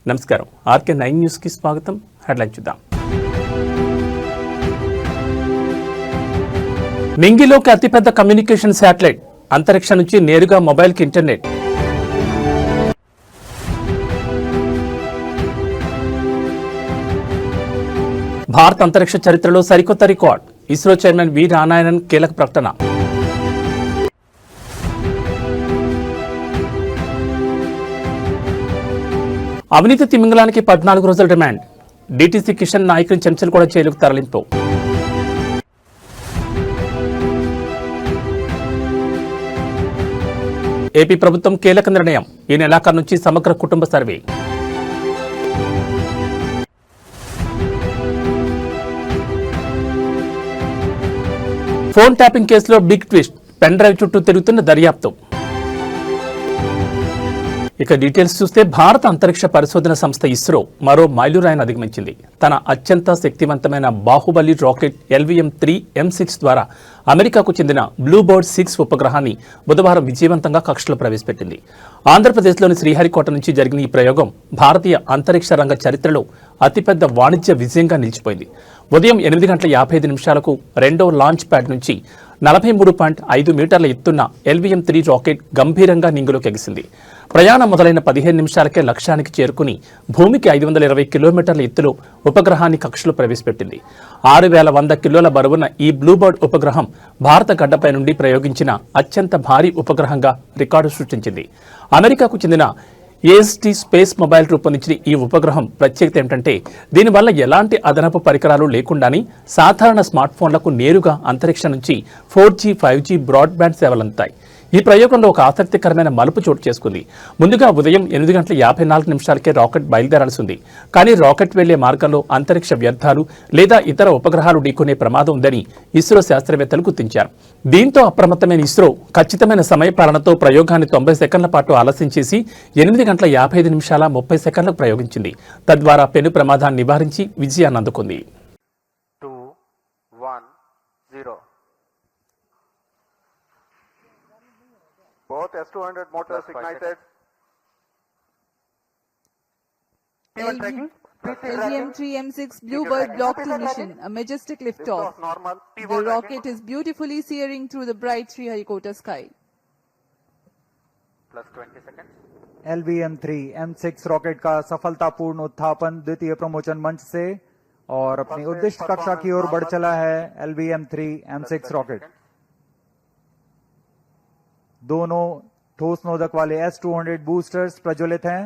నమస్కారం RK9 news కి స్వాగతం. హెడ్లైన్ చూద్దాం. నింగిలోకి అతిపెద్ద కమ్యూనికేషన్ శాటిలైట్, అంతరిక్షం నుంచి నేరుగా మొబైల్ కి ఇంటర్నెట్. భారత అంతరిక్ష చరిత్రలో సరికొత్త రికార్డ్, ఇస్రో చైర్మన్ వి నారాయణన్ కీలక ప్రకటన. అవినీతి తిమింగలానికి 14 రోజుల రిమాండ్, డీటీసీ కిషన్ నాయకుని చెంచల్ కూడా జైలుకు తరలింపు. ఏపీ ప్రభుత్వం కీలక నిర్ణయం, ఈ నెలాఖరు నుంచి సమగ్ర కుటుంబ సర్వే. ఫోన్ ట్యాపింగ్ కేసులో బిగ్ ట్విస్ట్, పెన్ డ్రైవ్ చుట్టూ తిరుగుతున్న దర్యాప్తు. ఇక డీటెయిల్స్ చూస్తే భారత అంతరిక్ష పరిశోధన సంస్థ ఇస్రో మరో మైలురాయిని అధిగమించింది. తన అత్యంత శక్తివంతమైన బాహుబలి రాకెట్ LVM-3 M6 ద్వారా అమెరికాకు చెందిన బ్లూబర్డ్ 6 ఉపగ్రహాన్ని బుధవారం విజయవంతంగా కక్షలో ప్రవేశపెట్టింది. ఆంధ్రప్రదేశ్లోని శ్రీహరికోట నుంచి జరిగిన ఈ ప్రయోగం భారతీయ అంతరిక్ష రంగ చరిత్రలో అతిపెద్ద వాణిజ్య విజయంగా నిలిచిపోయింది. ఉదయం 8:55 రెండో లాంచ్ ప్యాడ్ నుంచి 43.5 మీటర్ల ఎత్తున్న LVM-3 రాకెట్ గంభీరంగా నింగిలోకి ఎగిసింది. ప్రయాణం మొదలైన 15 నిమిషాలకే లక్ష్యానికి చేరుకుని భూమికి 520 కిలోమీటర్ల ఎత్తులో ఉపగ్రహాన్ని కక్షలో ప్రవేశపెట్టింది. 6100 కిలోల బరువున్న ఈ బ్లూబర్డ్ ఉపగ్రహం భారత గడ్డపై నుండి ప్రయోగించిన అత్యంత భారీ ఉపగ్రహంగా రికార్డు సృష్టించింది. అమెరికాకు చెందిన AST స్పేస్ మొబైల్ రూపొందించిన ఈ ఉపగ్రహం ప్రత్యేకత ఏమిటంటే దీనివల్ల ఎలాంటి అదనపు పరికరాలు లేకుండానే సాధారణ స్మార్ట్ ఫోన్లకు నేరుగా అంతరిక్షం నుంచి 4G 5G బ్రాడ్బ్యాండ్ సేవలందుతాయి. ఈ ప్రయోగంలో ఒక ఆసక్తికరమైన మలుపు చోటు చేసుకుంది. ముందుగా ఉదయం 8:54 రాకెట్ బయలుదేరాల్సి ఉంది. కానీ రాకెట్ వెళ్లే మార్గంలో అంతరిక్ష వ్యర్థాలు లేదా ఇతర ఉపగ్రహాలు ఢీకొనే ప్రమాదం ఉందని ఇస్రో శాస్త్రవేత్తలు గుర్తించారు. దీంతో అప్రమత్తమైన ఇస్రో ఖచ్చితమైన సమయపాలనతో ప్రయోగాన్ని 90 సెకండ్ల పాటు ఆలస్యం చేసి 8:55 ప్రయోగించింది. తద్వారా పెను ప్రమాదాన్ని నివారించి విజయాన్ని అందుకుంది. 2, 1, 0. Both S200 motors ignited. LVM-3 M6 Bluebird Block 2 mission, a majestic liftoff. The rocket is beautifully searing through the bright Sriharikota sky. Plus 20 seconds. LVM-3 M6 rocket का सफलतापूर्ण उत्थापन द्वितीय प्रमोचन मंच से और अपनी उद्दिष्ट कक्षा की ओर बढ़ चला है LVM-3 M6 रॉकेट. दोनों ठोस नोदक वाले S200 बूस्टर्स प्रज्वलित हैं.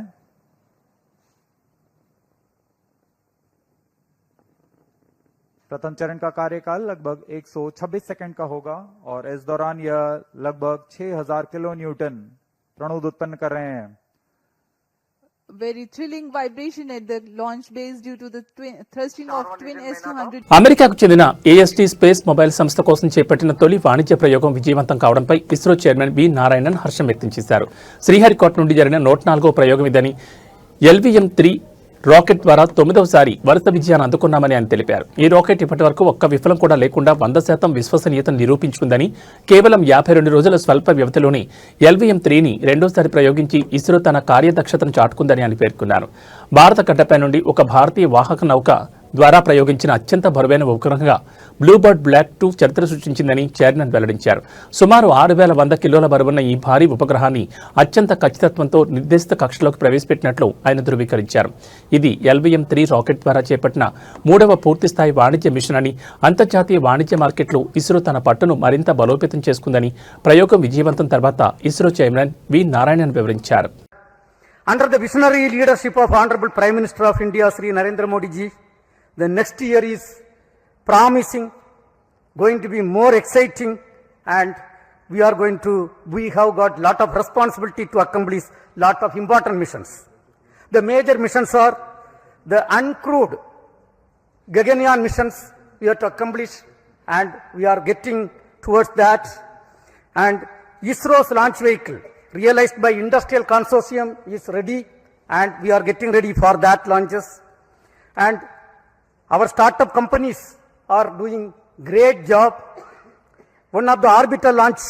प्रथम चरण का कार्यकाल लगभग 126 सेकंड का होगा और इस दौरान यह लगभग 6000 किलो न्यूटन प्रणुद उत्पन्न कर रहे हैं. Very thrilling vibration at the launch base due to the thrusting of twin S200. అమెరికాకు చెందిన AST స్పేస్ మొబైల్ సంస్థ కోసం చేపట్టిన తొలి వాణిజ్య ప్రయోగం విజయవంతం కావడంపై ఇస్రో చైర్మన్ వి నారాయణన్ హర్షం వ్యక్తం చేశారు. శ్రీహరికోట నుండి జరిగిన 104వ ప్రయోగం ఇదని LVM-3 రాకెట్ ద్వారా 9వసారి వరుస విజయాన్ని అందుకున్నామని ఆయన తెలిపారు. ఈ రాకెట్ ఇప్పటి వరకు ఒక్క విఫలం కూడా లేకుండా 100% విశ్వసనీయతను నిరూపించుకుందని, కేవలం 52 రోజుల స్వల్ప వ్యవధిలోనే LVM-3ని రెండోసారి ప్రయోగించి ఇస్రో తన కార్యదక్షతను చాటుకుందని ఆయన పేర్కొన్నారు. భారత గడ్డపై నుండి ఒక భారతీయ వాహక నౌక ద్వారా ప్రయోగించిన అత్యంత బరువైన ఉపగ్రహంగా బ్లూబర్డ్ బ్లాక్ 2 చరిత్ర సృష్టించిందని చైర్మన్ వెల్లడించారు. సుమారు 6100 కిలోల బరువున్న ఈ భారీ ఉపగ్రహాన్ని అత్యంత ఖచ్చితత్వంతో నిర్దేశిత కక్షలోకి ప్రవేశపెట్టినట్లు ఆయన ధృవీకరించారు. ఇది LVM-3 రాకెట్ ద్వారా చేపట్టిన 3వ పూర్తిస్థాయి వాణిజ్య మిషన్ అని, అంతర్జాతీయ వాణిజ్య మార్కెట్లో ఇస్రో తన పట్టును మరింత బలోపేతం చేసుకుందని ప్రయోగం విజయవంతం తర్వాత ఇస్రో చైర్మన్ వి నారాయణన్ వివరించారు. Under the visionary leadership of Honorable Prime Minister of India, Sri Narendra Modi ji, the next year is promising, going to be more exciting, and we have got lot of responsibility to accomplish lot of important missions. The major missions are the uncrewed Gaganyaan missions we have to accomplish, and we are getting towards that. And ISRO's launch vehicle realized by industrial consortium is ready, and we are getting ready for that launches. And our startup companies are doing great job. One of the orbital launch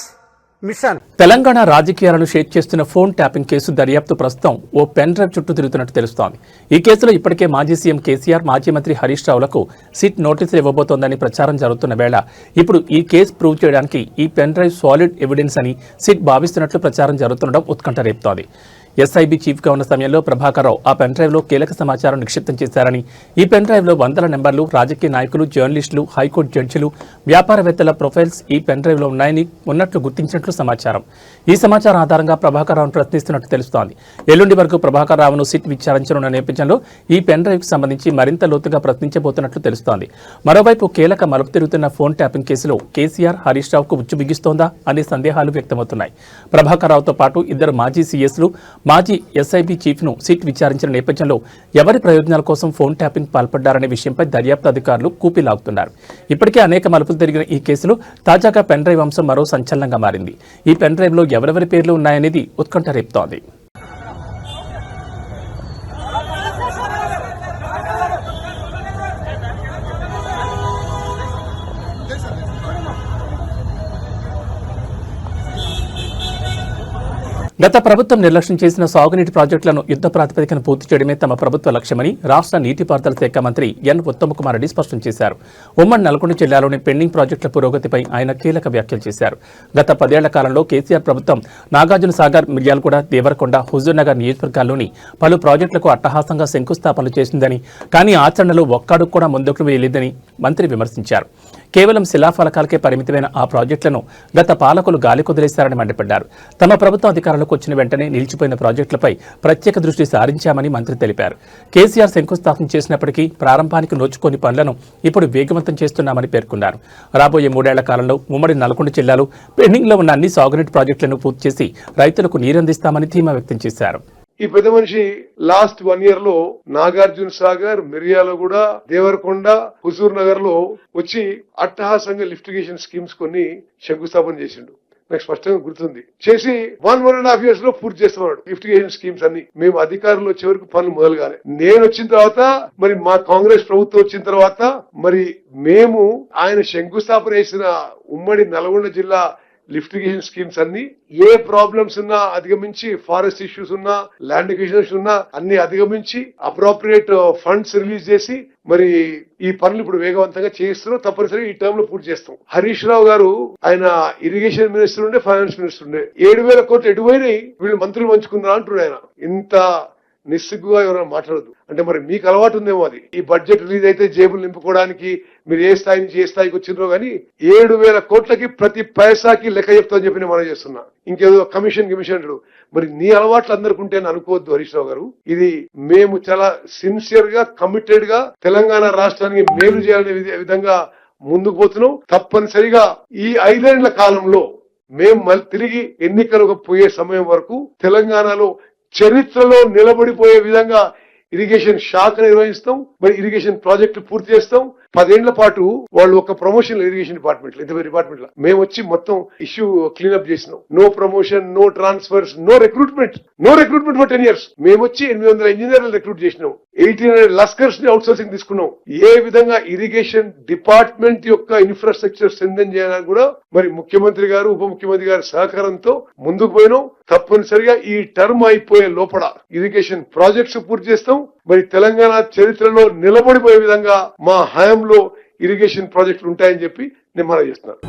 mission. Telangana రాజకీయాలను షేక్ చేస్తున్న phone tapping case దర్యాప్తు ప్రస్తుతం ఓ pen drive చుట్టూ తిరుగుతున్నట్టు తెలుస్తోంది. ఈ కేసులో ఇప్పటికే మాజీ సీఎం కేసీఆర్, మాజీ మంత్రి హరీష్ రావులకు సిట్ నోటీసులు ఇవ్వబోతోందని ప్రచారం జరుగుతున్న వేళ ఇప్పుడు ఈ కేసు ప్రూవ్ చేయడానికి ఈ పెన్ డ్రైవ్ సాలిడ్ ఎవిడెన్స్ అని సిట్ భావిస్తున్నట్లు ప్రచారం జరుగుతుండడం ఉత్కంఠ రేపుతోంది. ఎస్ఐబీ చీఫ్గా ఉన్న సమయంలో ప్రభాకర్ రావు ఆ పెన్ డ్రైవ్లో కీలక సమాచారం నిక్షిప్తం చేశారని, ఈ పెన్ డ్రైవ్లో వందల నెంబర్లు, రాజకీయ నాయకులు, జర్నలిస్టులు, హైకోర్టు జడ్జిలు, వ్యాపారవేత్తల ప్రొఫైల్స్ ఈ పెన్ డ్రైవ్లో ఉన్నట్లు గుర్తించినట్లు సమాచారం. ఈ సమాచారం ఆధారంగా ప్రభాకర్ రావును ప్రశ్నిస్తున్నట్టు తెలుస్తోంది. ఎల్లుండి వరకు ప్రభాకర్ రావును సిట్ విచారించనున్న నేపథ్యంలో ఈ పెన్ డ్రైవ్కు సంబంధించి మరింత లోతుగా ప్రశ్నించబోతున్నట్లు తెలుస్తోంది. మరోవైపు కీలక మలుపు తిరుగుతున్న ఫోన్ ట్యాపింగ్ కేసులో కేసీఆర్, హరీష్ రావుకు ఉచ్చు బిగిస్తోందా అనే సందేహాలు వ్యక్తమవుతున్నాయి. ప్రభాకర్ రావుతో పాటు ఇద్దరు మాజీ సీఎస్లు, మాజీ ఎస్ఐబీ చీఫ్ను సిట్ విచారించిన నేపథ్యంలో ఎవరి ప్రయోజనాల కోసం ఫోన్ ట్యాపింగ్ పాల్పడ్డారనే విషయంపై దర్యాప్తు అధికారులు కూపీలాగుతున్నారు. ఇప్పటికే అనేక మలుపులు తిరిగిన ఈ కేసులో తాజాగా పెన్ డ్రైవ్ అంశం మరో సంచలనంగా మారింది. ఈ పెన్ డ్రైవ్లో ఎవరెవరి పేర్లు ఉన్నాయనేది ఉత్కంఠ రేపుతోంది. గత ప్రభుత్వం నిర్లక్ష్యం చేసిన సాగునీటి ప్రాజెక్టులను యుద్ధ ప్రాతిపదికన పూర్తి చేయడమే తమ ప్రభుత్వ లక్ష్యమని రాష్ట్ర నీటిపారుదల శాఖ మంత్రి ఎన్ ఉత్తమకుమార్ రెడ్డి స్పష్టం చేశారు. ఉమ్మడి నల్గొండ జిల్లాలోని పెండింగ్ ప్రాజెక్టుల పురోగతిపై ఆయన కీలక వ్యాఖ్యలు చేశారు. గత 10 ఏళ్ల కాలంలో కేసీఆర్ ప్రభుత్వం నాగార్జున సాగర్, మిర్యాలగూడ, దేవరకొండ, హుజూర్నగర్ నియోజకవర్గాల్లోని పలు ప్రాజెక్టులకు అట్టహాసంగా శంకుస్థాపనలు చేసిందని, కానీ ఆచరణలో ఒక్కడుగు కూడా ముందుకు వేయలేదని మంత్రి విమర్శించారు. కేవలం శిలాఫలకాలకే పరిమితమైన ఆ ప్రాజెక్టులను గత పాలకులు గాలి కుదిలేశారని మండిపడ్డారు. తమ ప్రభుత్వం అధికారంలోకి వచ్చిన వెంటనే నిలిచిపోయిన ప్రాజెక్టులపై ప్రత్యేక దృష్టి సారించామని మంత్రి తెలిపారు. కేసీఆర్ శంకుస్థాపన చేసినప్పటికీ ప్రారంభానికి నోచుకోని పనులను ఇప్పుడు వేగవంతం చేస్తున్నామని పేర్కొన్నారు. రాబోయే 3 ఏళ్ల కాలంలో ఉమ్మడి నల్గొండ జిల్లాలో పెండింగ్లో ఉన్న అన్ని సాగునీటి ప్రాజెక్టులను పూర్తి చేసి రైతులకు నీరందిస్తామని ధీమా వ్యక్తం చేశారు. ఈ పెద్ద మనిషి లాస్ట్ 1 year లో నాగార్జున సాగర్, మిర్యాలగూడ, దేవరకొండ, హుజూర్ నగర్ లో వచ్చి అట్టహాసంగా లిఫ్టిగేషన్ స్కీమ్స్ కొన్ని శంకుస్థాపన చేసిండు. నాకు స్పష్టంగా గుర్తుంది. చేసి 1.5 years లో పూర్తి చేస్తున్నాడు లిఫ్టిగేషన్ స్కీమ్స్ అన్ని. మేము అధికారంలో వచ్చే వరకు పనులు మొదలు కాలే. నేను వచ్చిన తర్వాత, మరి మా కాంగ్రెస్ ప్రభుత్వం వచ్చిన తర్వాత, మరి మేము ఆయన శంకుస్థాపన చేసిన ఉమ్మడి నల్గొండ జిల్లా లిఫ్టిగేషన్ స్కీమ్స్ అన్ని ఏ ప్రాబ్లమ్స్ ఉన్నా అధిగమించి, ఫారెస్ట్ ఇష్యూస్ ఉన్నా, ల్యాండ్ ఎక్విజిషన్స్ ఉన్నా అన్ని అధిగమించి అప్రోప్రియేట్ ఫండ్స్ రిలీజ్ చేసి మరి ఈ పనులు ఇప్పుడు వేగవంతంగా చేస్తున్నాం. తప్పనిసరిగా ఈ టర్మ్ లో పూర్తి చేస్తాం. హరీష్ రావు గారు ఆయన ఇరిగేషన్ మినిస్టర్ ఉండే, ఫైనాన్స్ మినిస్టర్ ఉండే. 7,000 కోట్లు ఎటుపోయినాయి, వీళ్ళు మంత్రులు పంచుకున్నారా అంటున్నారు. ఆయన ఇంత నిస్సిగ్గుగా ఎవరైనా మాట్లాడదు అంటే మరి మీకు అలవాటు ఉందేమో అది. ఈ బడ్జెట్ రిలీజ్ అయితే జేబులు నింపుకోవడానికి మీరు ఏ స్థాయి నుంచి ఏ స్థాయికి వచ్చిందో గానీ 7,000 కోట్లకి ప్రతి పైసాకి లెక్క చెప్తామని చెప్పి నేను మనం చేస్తున్నా. ఇంకేదో కమిషన్ అంటాడు. మరి నీ అలవాట్లు అందరికి ఉంటే అనుకోవద్దు హరీష్ రావు గారు. ఇది మేము చాలా సిన్సియర్ గా, కమిటెడ్ గా తెలంగాణ రాష్ట్రానికి మేలు చేయాలనే విధంగా ముందుకు పోతున్నాం. తప్పనిసరిగా ఈ 5 ఏళ్ల కాలంలో మేము మళ్ళీ తిరిగి ఎన్నికలకు పోయే సమయం వరకు తెలంగాణలో చరిత్రలో నిలబడిపోయే విధంగా ఇరిగేషన్ శాఖ నిర్వహిస్తాం. మరి ఇరిగేషన్ ప్రాజెక్టు పూర్తి చేస్తాం. 10 ఏళ్ల పాటు వాళ్ళు ఒక ప్రమోషన్ ఇరిగేషన్ డిపార్ట్మెంట్ లో, ఇంత డిపార్ట్మెంట్ లో మేము వచ్చి మొత్తం ఇష్యూ క్లీనప్ చేసినాం. No promotion, no transfers, no recruitment for 10 years. మేము వచ్చి 800 ఇంజనీర్లు రిక్రూట్ చేసినాం. 1800 లస్కర్స్ ని అవుట్ సోర్సింగ్ తీసుకున్నాం. ఏ విధంగా ఇరిగేషన్ డిపార్ట్మెంట్ యొక్క ఇన్ఫ్రాస్ట్రక్చర్ స్ట్రెంథెన్ చేయాలని కూడా మరి ముఖ్యమంత్రి గారు, ఉప ముఖ్యమంత్రి గారి సహకారంతో ముందుకు పోయినాం. తప్పనిసరిగా ఈ టర్మ్ అయిపోయే లోపల ఇరిగేషన్ ప్రాజెక్ట్స్ పూర్తి చేస్తాం. మరి తెలంగాణ చరిత్రలో నిలబడిపోయే విధంగా మా హయాంలో ఇరిగేషన్ ప్రాజెక్టులు ఉంటాయని చెప్పి నేను మనం చేస్తున్నాను.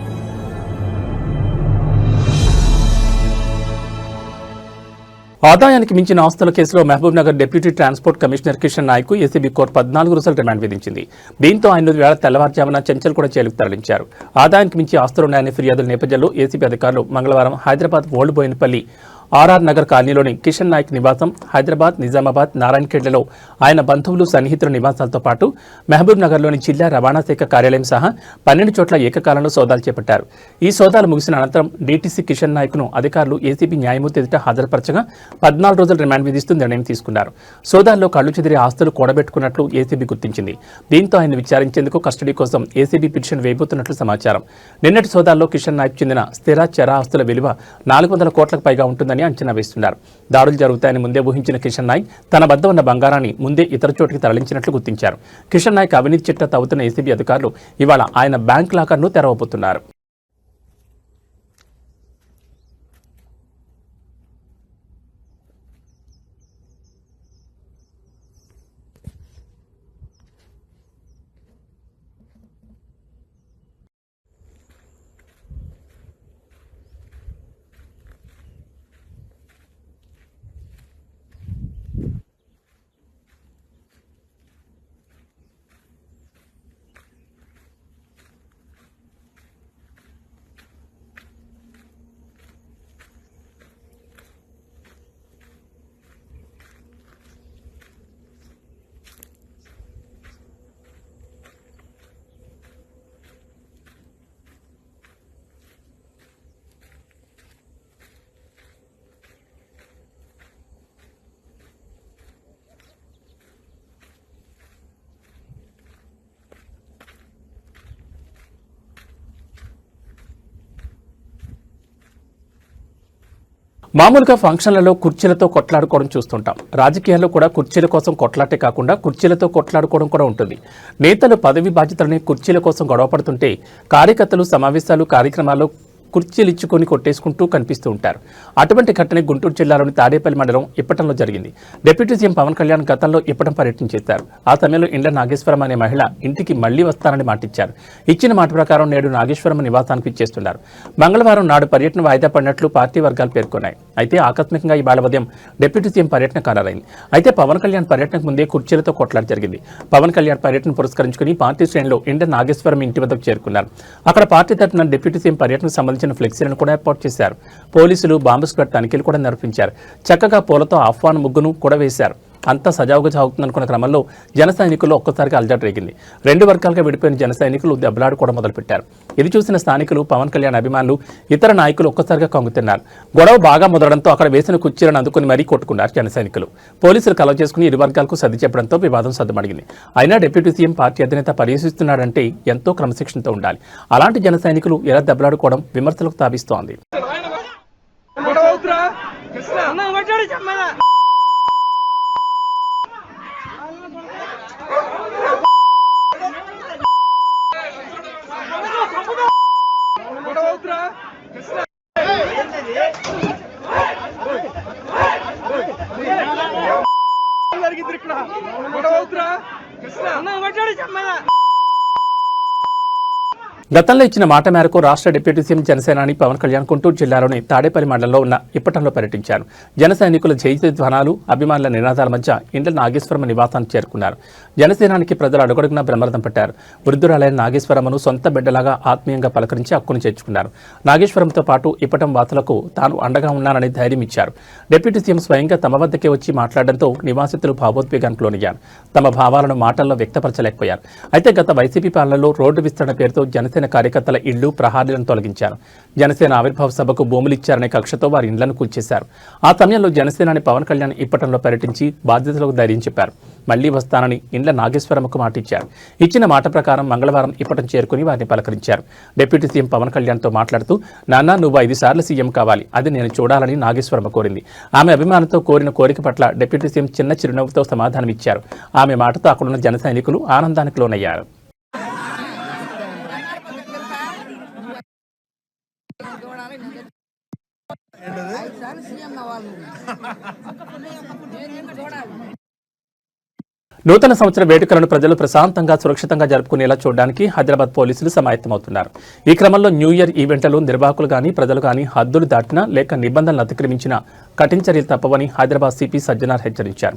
ఆదాయానికి మించిన ఆస్తుల కేసులో Mahabubnagar deputy transport commissioner Kishan Nayak ACB court 14 రోజుల రిమాండ్ విధించింది. దీంతో ఆయన వేళ తెల్లవారుజామున చెంచల్ కూడా జైలుకు తరలించారు. ఆదాయానికి మించి ఆస్తులున్నాయనే ఫిర్యాదుల నేపథ్యంలో ఏసీబీ అధికారులు మంగళవారం హైదరాబాద్ ఓల్డ్ బోయినపల్లి ఆర్ఆర్ నగర్ కాలనీలోని కిషన్ నాయక్ నివాసం, హైదరాబాద్, నిజామాబాద్, నారాయణఖేడ్లలో ఆయన బంధువులు, సన్నిహితుల నివాసాలతో పాటు మహబూబ్ నగర్లోని జిల్లా రవాణా శాఖ కార్యాలయం సహా 12 చోట్ల ఏకకాలంలో సోదాలు చేపట్టారు. ఈ సోదాలు ముగిసిన అనంతరం డీటీసీ కిషన్ నాయక్ను అధికారులు ఏసీబీ న్యాయమూర్తి ఎదుట హాజరుపరచగా 14 రోజుల రిమాండ్ విధిస్తూ నిర్ణయం తీసుకున్నారు. సోదాల్లో కళ్లు చెదిరే ఆస్తులు కూడబెట్టుకున్నట్లు ఏసీబీ గుర్తించింది. దీంతో ఆయన విచారించేందుకు కస్టడీ కోసం ఏసీబీ పిటిషన్ వేయబోతున్నట్లు సమాచారం. నిన్నటి సోదాల్లో కిషన్ నాయక్ చెందిన స్థిర, చర ఆస్తుల విలువ 400 కోట్లకు పైగా ఉంటుందని అంచనా వేస్తున్నారు. దాడులు జరుగుతాయని ముందే ఊహించిన కిషన్ నాయక్ తన వద్ద ఉన్న బంగారాన్ని ముందే ఇతర చోటికి తరలించినట్లు గుర్తించారు. కిషన్ నాయక్ అవినీతి చిట్టా తవ్వుతున్న ఏసీబీ అధికారులు ఇవాళ ఆయన బ్యాంక్ లాకర్ను తెరవబోతున్నారు. మామూలుగా ఫంక్షన్లలో కుర్చీలతో కొట్లాడుకోవడం చూస్తుంటాం. రాజకీయాల్లో కూడా కుర్చీల కోసం కొట్లాటే కాకుండా కుర్చీలతో కొట్లాడుకోవడం కూడా ఉంటుంది. నేతలు పదవి బాధ్యతలని కుర్చీల కోసం గొడవపడుతుంటే కార్యకర్తలు సమావేశాలు కార్యక్రమాల్లో కుర్చీలు ఇచ్చుకొని కొట్టేసుకుంటూ కనిపిస్తూ ఉంటారు. అటువంటి ఘటన గుంటూరు జిల్లాలోని తాడేపల్లి మండలం ఇప్పటంలో జరిగింది. డిప్యూటీ సీఎం పవన్ కళ్యాణ్ గతంలో ఇప్పటం పర్యటన చేశారు. ఆ సమయంలో ఇండ్ల నాగేశ్వరం అనే మహిళ ఇంటికి మళ్లీ వస్తానని మాటిచ్చారు. ఇచ్చిన మాట ప్రకారం నేడు నాగేశ్వరం నివాసానికి ఇచ్చేస్తున్నారు. మంగళవారం నాడు పర్యటన వాయిదా పడినట్లు పార్టీ వర్గాలు పేర్కొన్నాయి. అయితే ఆకస్మికంగా ఇవాళ ఉదయం డిప్యూటీ సీఎం పర్యటన ఖరారైంది. అయితే పవన్ కళ్యాణ్ పర్యటనకు ముందే కుర్చీలతో కొట్లాట జరిగింది. పవన్ కళ్యాణ్ పర్యటన పురస్కరించుకుని పార్టీ శ్రేణులు ఇండ్ల నాగేశ్వరం ఇంటి వద్దకు చేరుకున్నారు. అక్కడ పార్టీ తరఫున డిప్యూటీ సీఎం పర్యటనకు సంబంధించిన ఫ్లెక్సీలను కూడా ఏర్పాటు చేశారు. పోలీసులు బాంబు స్క్వాడ్ తనిఖీలు కూడా నిర్వహించారు. చక్కగా పూలతో ఆహ్వాన ముగ్గును కూడా వేశారు. అంతా సజావుగా సాగుతుందనుకున్న క్రమంలో జన సైనికులు ఒక్కసారిగా అలజడి రేగింది. రెండు వర్గాలుగా విడిపోయిన జన సైనికులు దెబ్బలాడుకోవడం మొదలుపెట్టారు. ఇది చూసిన స్థానికులు, పవన్ కళ్యాణ్ అభిమానులు, ఇతర నాయకులు ఒక్కసారిగా కంగుతిన్నారు. గొడవ బాగా మొదలడంతో అక్కడ వేసిన కుర్చీలను అందుకుని మరీ కొట్టుకున్నారు జన సైనికులు. పోలీసులు కలవ చేసుకుని ఇరు వర్గాలకు సర్ది చెప్పడంతో వివాదం సద్దుమడిగింది. అయినా డిప్యూటీ సీఎం పార్టీ అధినేత పర్యవేక్షిస్తున్నాడంటే ఎంతో క్రమశిక్షణతో ఉండాలి. అలాంటి జన సైనికులు ఎలా దెబ్బలాడుకోవడం విమర్శలకు తావిస్తోంది. గతంలో ఇచ్చిన మాట మేరకు రాష్ట్ర డిప్యూటీ సీఎం జనసేనాని పవన్ కళ్యాణ్ గుంటూరు జిల్లాలోని తాడేపల్లి మండలంలో ఉన్న ఇప్పటంలో పర్యటించారు. జన సైనికుల జయధ్వానాలు, అభిమానుల నినాదాల మధ్య ఇండ్ల నాగేశ్వరమ్మ నివాసానికి చేరుకున్నారు. జనసేనానికి ప్రజలు అడుగడుగునా బ్రహ్మరథం పట్టారు. వృద్ధురాలైన నాగేశ్వరమ్మను సొంత బిడ్డలాగా ఆత్మీయంగా పలకరించి హక్కును చేర్చుకున్నారు. నాగేశ్వరంతో పాటు ఇప్పటం వాసులకు తాను అండగా ఉన్నానని ధైర్యం ఇచ్చారు. డిప్యూటీ సీఎం స్వయంగా తమ వద్దకే వచ్చి మాట్లాడడంతో నివాసితులు భావోద్వేగానికి లోనయ్యారు. తమ భావాలను మాటల్లో వ్యక్తపరచలేకపోయారు. అయితే గత వైసీపీ పాలనలో రోడ్డు విస్తరణ పేరుతో జనసేన కార్యకర్తల ఇళ్లు, ప్రహారీలను తొలగించారు. జనసేన ఆవిర్భావ సభకు భూములు ఇచ్చారనే కక్షతో వారి ఇండ్లను కూల్చేశారు. ఆ సమయంలో జనసేనాని పవన్ కళ్యాణ్ ఇప్పటంలో పర్యటించి బాధ్యతలకు ధైర్యం చెప్పారు. మళ్లీ వస్తానని ఇండ్ల నాగేశ్వరమ్మకు మాటిచ్చారు. ఇచ్చిన మాట ప్రకారం మంగళవారం ఇప్పటం చేరుకుని వారిని పలకరించారు. డిప్యూటీ సీఎం పవన్ కళ్యాణ్తో మాట్లాడుతూ, నాన్న నువ్వు 5 సార్లు సీఎం కావాలి, అది నేను చూడాలని నాగేశ్వరమ్మ కోరింది. ఆమె అభిమానంతో కోరిన కోరిక పట్ల డిప్యూటీ సీఎం చిన్న చిరునవ్వుతో సమాధానమిచ్చారు. ఆమె మాటతో అక్కడున్న జన సైనికులు ఆనందానికి లోనయ్యారు. నూతన సంవత్సర వేడుకలను ప్రజలు ప్రశాంతంగా, సురక్షితంగా జరుపుకునేలా చూడడానికి హైదరాబాద్ పోలీసులు సమాయత్తమవుతున్నారు. ఈ క్రమంలో న్యూ ఇయర్ ఈవెంట్లలో నిర్వాహకులు కానీ, ప్రజలు కానీ హద్దులు దాటినా లేక నిబంధనలు అతిక్రమించినా కఠిన చర్యలు తప్పవని హైదరాబాద్ సిపి సజ్జనార్ హెచ్చరించారు.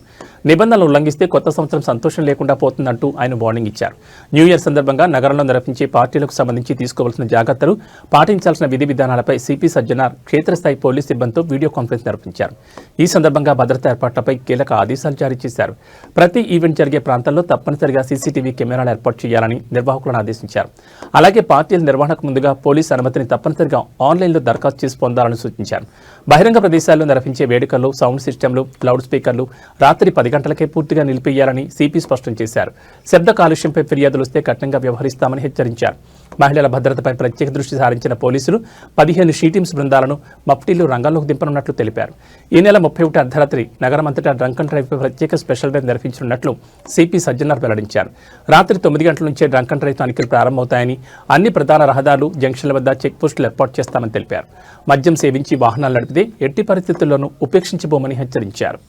నిబంధనలు ఉల్లంఘిస్తే కొత్త సంవత్సరం సంతోషం లేకుండా పోతుందంటూ ఆయన వార్నింగ్ ఇచ్చారు. న్యూ ఇయర్ సందర్భంగా నగరంలో నిర్వహించే పార్టీలకు సంబంధించి తీసుకోవాల్సిన జాగ్రత్తలు, పాటించాల్సిన విధి విధానాలపై సిపి సజ్జనార్ క్షేత్రస్థాయి పోలీస్ సిబ్బందితో వీడియో కాన్ఫరెన్స్ నిర్వహించారు. ఈ సందర్భంగా భద్రతా ఏర్పాట్లపై కీలక ఆదేశాలు జారీ చేశారు. ప్రతి ఈవెంట్ జరిగే ప్రాంతాల్లో తప్పనిసరిగా సీసీటీవీ కెమెరాలు ఏర్పాటు చేయాలని నిర్వాహకులను ఆదేశించారు. అలాగే పార్టీల నిర్వహణకు ముందుగా పోలీసు అనుమతిని తప్పనిసరిగా ఆన్లైన్లో దరఖాస్తు చేసి పొందాలని సూచించారు. బహిరంగ ప్రదేశాల్లో నిర్వహించే వేడుకల్లో సౌండ్ సిస్టమ్లు, లౌడ్ స్పీకర్లు రాత్రి 10 గంటలకే పూర్తిగా నిలిపేయాలని సిపి స్పష్టం చేశారు. శబ్ద కాలుష్యంపై ఫిర్యాదులు వస్తే కఠినంగా వ్యవహరిస్తామని హెచ్చరించారు. మహిళల భద్రతపై ప్రత్యేక దృష్టి సారించిన పోలీసులు 15 షీటీమ్స్ బృందాలను మఫ్టీలు రంగంలోకి దింపనున్నట్లు తెలిపారు. ఈ నెల 31 అర్ధరాత్రి నగరమంతటా డ్రంక్ అండ్ డ్రైవ్పై ప్రత్యేక స్పెషల్ డ్రైవ్ నిర్వహించనున్నట్లు సిపి సజ్జనార్ వెల్లడించారు. రాత్రి 9 గంటల నుంచే డ్రంక్ అండ్ డ్రైవ్ తనిఖీలు ప్రారంభమవుతాయని, అన్ని ప్రధాన రహదారులు, జంక్షన్ల వద్ద చెక్ పోస్టులు ఏర్పాటు చేస్తామని తెలిపారు. మద్యం సేవించి వాహనాలు నడిపితే ఎట్టి పరిస్థితుల్లోనూ ఉపేక్షించబోమని హెచ్చరించారు.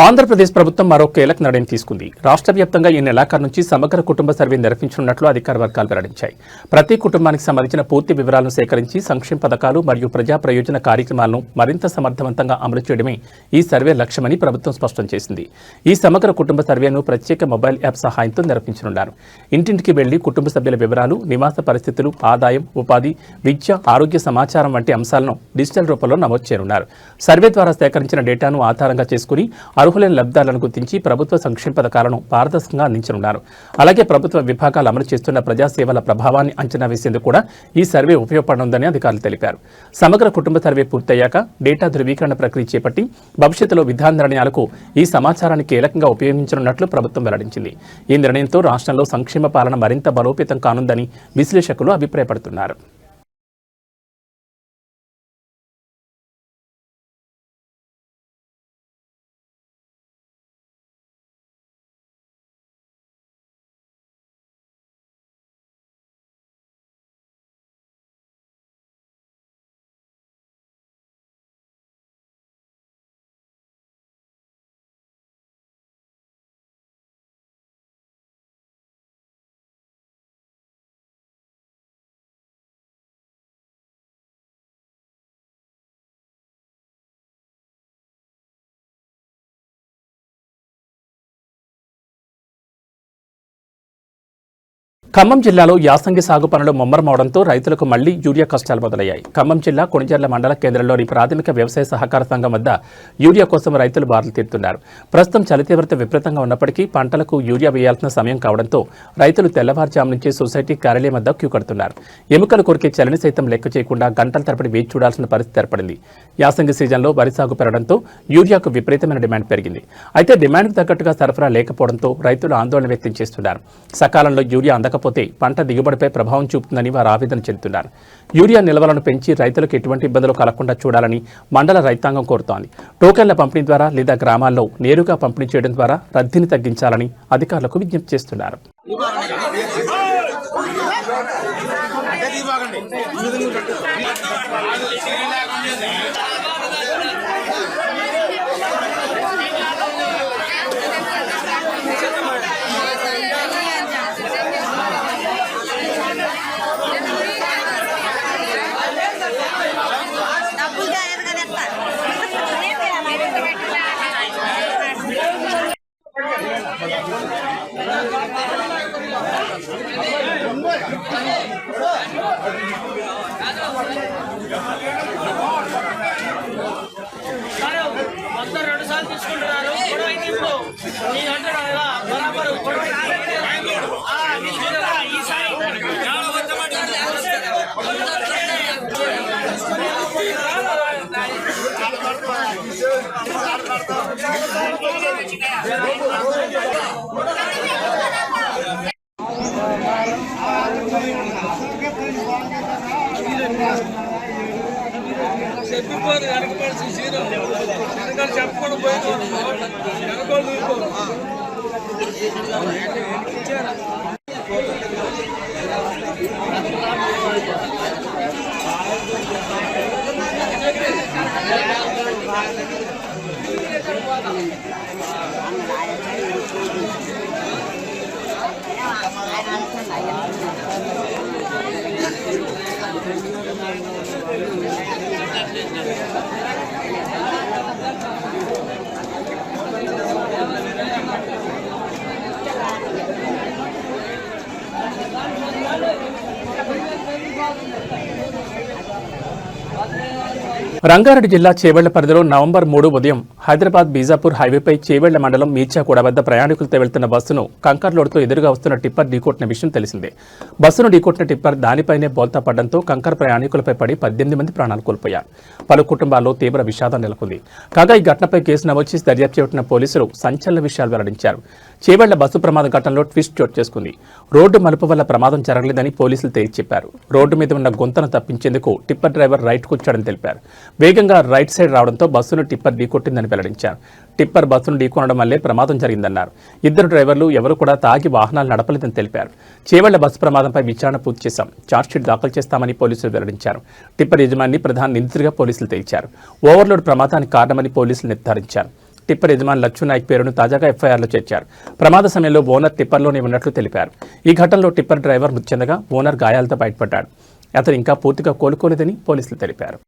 ఆంధ్రప్రదేశ్ ప్రభుత్వం మరో కీలక నిర్ణయం తీసుకుంది. రాష్ట్ర వ్యాప్తంగా ఈ నెలాఖరు నుంచి సమగ్ర కుటుంబ సర్వే నిర్వహించనున్నట్లు అధికార వర్గాలు వెల్లడించాయి. ప్రతి కుటుంబానికి సంబంధించిన పూర్తి వివరాలను సేకరించి సంక్షేమ పథకాలు మరియు ప్రజా ప్రయోజన కార్యక్రమాలను మరింత సమర్థవంతంగా అమలు చేయడమే ఈ సర్వే లక్ష్యమని ప్రభుత్వం స్పష్టం చేసింది. ఈ సమగ్ర కుటుంబ సర్వేను ప్రత్యేక మొబైల్ యాప్ సహాయంతో నిర్వహించనున్నారు. ఇంటింటికి వెళ్లి కుటుంబ సభ్యుల వివరాలు, నివాస పరిస్థితులు, ఆదాయం, ఉపాధి, విద్య, ఆరోగ్య సమాచారం వంటి అంశాలను డిజిటల్ రూపంలో నమోదు చేయనున్నారు. సర్వే ద్వారా సేకరించిన డేటాను ఆధారంగా చేసుకుని అర్హులైన లబ్ధిదారులను గుర్తించి ప్రభుత్వ సంక్షేమ పథకాలను పారదర్శకంగా అందించనున్నారు. అలాగే ప్రభుత్వ విభాగాలు అమలు చేస్తున్న ప్రజాసేవల ప్రభావాన్ని అంచనా వేసేందుకు కూడా ఈ సర్వే ఉపయోగపడనుందని అధికారులు తెలిపారు. సమగ్ర కుటుంబ సర్వే పూర్తయ్యాక డేటా ధృవీకరణ ప్రక్రియ చేపట్టి భవిష్యత్తులో విధాన నిర్ణయాలకు ఈ సమాచారాన్ని కీలకంగా ఉపయోగించనున్నట్లు ప్రభుత్వం వెల్లడించింది. ఈ నిర్ణయంతో రాష్ట్రంలో సంక్షేమ పాలన మరింత బలోపేతం కానుందని విశ్లేషకులు అభిప్రాయపడుతున్నారు. ఖమ్మం జిల్లాలో యాసంగి సాగు పనులు ముమ్మరమవడంతో రైతులకు మళ్లీ యూరియా కష్టాలు మొదలయ్యాయి. ఖమ్మం జిల్లా కొణిజర్ల మండల కేంద్రంలోని ప్రాథమిక వ్యవసాయ సహకార సంఘం వద్ద యూరియా కోసం రైతులు బారులు తీరుతున్నారు. ప్రస్తుతం చలి తీవ్రత విపరీతంగా ఉన్నప్పటికీ పంటలకు యూరియా వేయాల్సిన సమయం కావడంతో రైతులు తెల్లవారుజాము నుంచి సొసైటీ కార్యాలయం వద్ద క్యూ కడుతున్నారు. ఎముకలు కొరికే చలిని సైతం లెక్క చేయకుండా గంటల తరబడి వేచి చూడాల్సిన పరిస్థితి ఏర్పడింది. యాసంగి సీజన్లో వరి సాగు పెరగడంతో యూరియాకు విపరీతమైన డిమాండ్ పెరిగింది. అయితే డిమాండ్కు తగ్గట్టుగా సరఫరా లేకపోవడంతో రైతులు ఆందోళన వ్యక్తం చేస్తున్నారు. సకాలంలో యూరియా అందకపోతే పంట దిగుబడిపై ప్రభావం చూపుతుందని వారు ఆవేదన చెందుతున్నారు. యూరియా నిల్వలను పెంచి రైతులకు ఎటువంటి ఇబ్బందులు కలగకుండా చూడాలని మండల రైతాంగం కోరుతోంది. టోకెన్ల పంపిణీ ద్వారా లేదా గ్రామాల్లో నేరుగా పంపిణీ చేయడం ద్వారా రద్దీని తగ్గించాలని అధికారులకు విజ్ఞప్తి చేస్తున్నారు. చెప్పకుండా రంగారెడ్డి జిల్లా చేవెళ్ల పరిధిలో నవంబర్ 3 ఉదయం హైదరాబాద్ బీజాపూర్ హైవేపై చేవెళ్ల మండలం మీర్చాకూడ వద్ద ప్రయాణికులతో వెళ్తున్న బస్సును కంకర్ లోడ్తో ఎదురుగా వస్తున్న టిప్పర్ ఢీకొట్టిన విషయం తెలిసిందే. బస్సును ఢీకొట్టిన టిప్పర్ దానిపైనే బోల్తా పడడంతో కంకర్ ప్రయాణికులపై పడి 18 మంది ప్రాణాలు కోల్పోయారు. పలు కుటుంబాల్లో తీవ్ర విషాదం నెలకొంది. కాగా ఈ ఘటనపై కేసు నమోదు చేసి దర్యాప్తు చేపట్టిన పోలీసులు సంచలన విషయాలు వెల్లడించారు. చేవెళ్ల బస్సు ప్రమాద ఘటనలో ట్విస్ట్ చోటు చేసుకుంది. రోడ్డు మలుపు వల్ల ప్రమాదం జరగలేదని పోలీసులు తేల్చి చెప్పారు. రోడ్డు మీద ఉన్న గుంతను తప్పించేందుకు టిప్పర్ డ్రైవర్ రైట్ కూర్చోడని తెలిపారు. వేగంగా రైట్ సైడ్ రావడంతో బస్సును టిప్పర్ ఢీకొట్టిందని వెల్లడించారు. టిప్పర్ బస్సును ఢీకొనడం వల్లే ప్రమాదం జరిగిందన్నారు. ఇద్దరు డ్రైవర్లు ఎవరు కూడా తాగి వాహనాలు నడపలేదని తెలిపారు. చేవెళ్ల బస్సు ప్రమాదంపై విచారణ పూర్తి చేశాం, ఛార్జ్షీట్ దాఖలు చేస్తామని పోలీసులు వెల్లడించారు. టిప్పర్ యజమాని ప్రధాన నిందితుడిగా పోలీసులు తేల్చారు. ఓవర్లోడ్ ప్రమాదానికి కారణమని పోలీసులు నిర్ధారించారు. టిప్పర్ యజమాని లచ్చు నాయక్ పేరును తాజాగా ఎఫ్ఐఆర్లో చేర్చారు. ప్రమాద సమయంలో ఓనర్ టిప్పర్లోనే ఉన్నట్లు తెలిపారు. ఈ ఘటనలో టిప్పర్ డ్రైవర్ మృతి చెందగా ఓనర్ గాయాలతో బయటపడ్డాడు. అతను ఇంకా పూర్తిగా కోలుకోలేదని పోలీసులు తెలిపారు.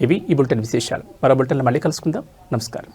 ఇవి ఈ బులెటిన్ విశేషాలు. మరో బులెటిన్లో మళ్ళీ కలుసుకుందాం. నమస్కారం.